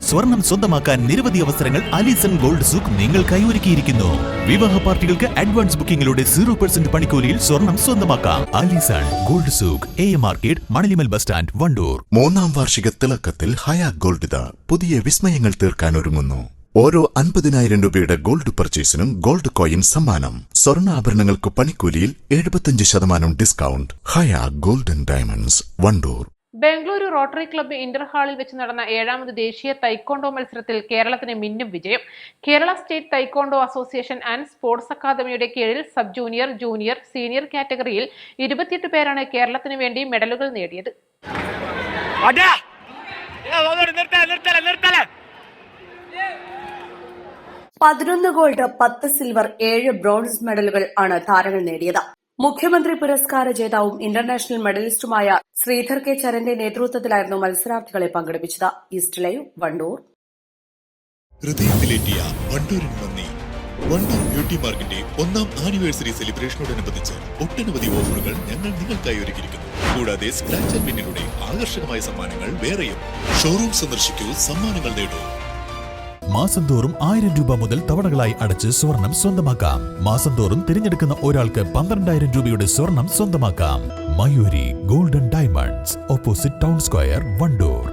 സ്വർണം സ്വന്തമാക്കാൻ നിരവധി അവസരങ്ങൾ അലിസൺ ഗോൾഡ് സൂക്ക് നിങ്ങൾക്കായി ഒരുക്കിയിരിക്കുന്നു. വിവാഹ പാർട്ടികൾക്ക് അഡ്വാൻസ് ബുക്കിംഗിലൂടെ 0% പണിക്കൂലിയിൽ സ്വർണം സ്വന്തമാക്കാം. Alison gold souk, AM market, Manalimal bus stand, Wandoor. 3-ാം വാർഷിക തിളക്കത്തിൽ ഹയ ഗോൾഡ് പുതിയ വിസ്മയങ്ങൾ തീർക്കാൻ ഒരുങ്ങുന്നു. ഓരോ 50,000 രൂപയുടെ ഗോൾഡ് പർച്ചേസിനും ഗോൾഡ് കോയിൻ സമ്മാനം. സ്വർണ്ണാഭരണങ്ങൾക്ക് പണിക്കൂലിയിൽ 75% discount. Haya golden diamonds, Wandoor. Bengaluru rotary club inter ഹാളിൽ വെച്ച് നടന്ന 7ാമത് ദേശീയ തൈക്കോണ്ടോ മത്സരത്തിൽ കേരളത്തിന് മിന്നും വിജയം. Kerala state taekwondo association and sports അക്കാദമിയുടെ കീഴിൽ സബ് ജൂനിയർ, ജൂനിയർ, സീനിയർ കാറ്റഗറിയിൽ 28 പേരാണ് കേരളത്തിന് വേണ്ടി മെഡലുകൾ നേടിയത്. 11 ഗോൾഡ്, 10 സിൽവർ, 7 ബ്രോൺസ് മെഡലുകൾ ആണ് താരങ്ങൾ നേടിയത്. മുഖ്യമന്ത്രി പുരസ്കാര ജേതാവും ഇന്റർനാഷണൽ മെഡലിസ്റ്റുമായ ശ്രീധർ കെ ചരന്റെ നേതൃത്വത്തിലായിരുന്നു മത്സരാർത്ഥികളെ പങ്കെടുപ്പിച്ചത്. East live, Wandoor. ഹൃദയത്തിലേറ്റിയ വണ്ടൂരിന് നന്ദി. വണ്ടൂർ ബ്യൂട്ടി പാർക്കിന്റെ 1ാം ആനിവേഴ്സറി സെലിബ്രേഷനോടനുബന്ധിച്ച് ഒട്ടനവധി ഓഫറുകൾ ഞങ്ങൾ നിങ്ങൾക്കായി ഒരുക്കിയിരിക്കുന്നു. കൂടാതെ സ്ക്രാച്ച് ആൻഡ് വിന്നിലൂടെ ആകർഷകമായ സമ്മാനങ്ങൾ വേറെയും. ഷോറൂം സന്ദർശിക്കൂ, സമ്മാനങ്ങൾ നേടൂ. മാസം തോറും 1000 രൂപ മുതൽ തവണകളായി അടച്ച് സ്വർണം സ്വന്തമാക്കാം. മാസം തോറും തിരഞ്ഞെടുക്കുന്ന ഒരാൾക്ക് 12,000 രൂപയുടെ സ്വർണം സ്വന്തമാക്കാം. Mayuri golden diamonds, opposite town square, Wandoor.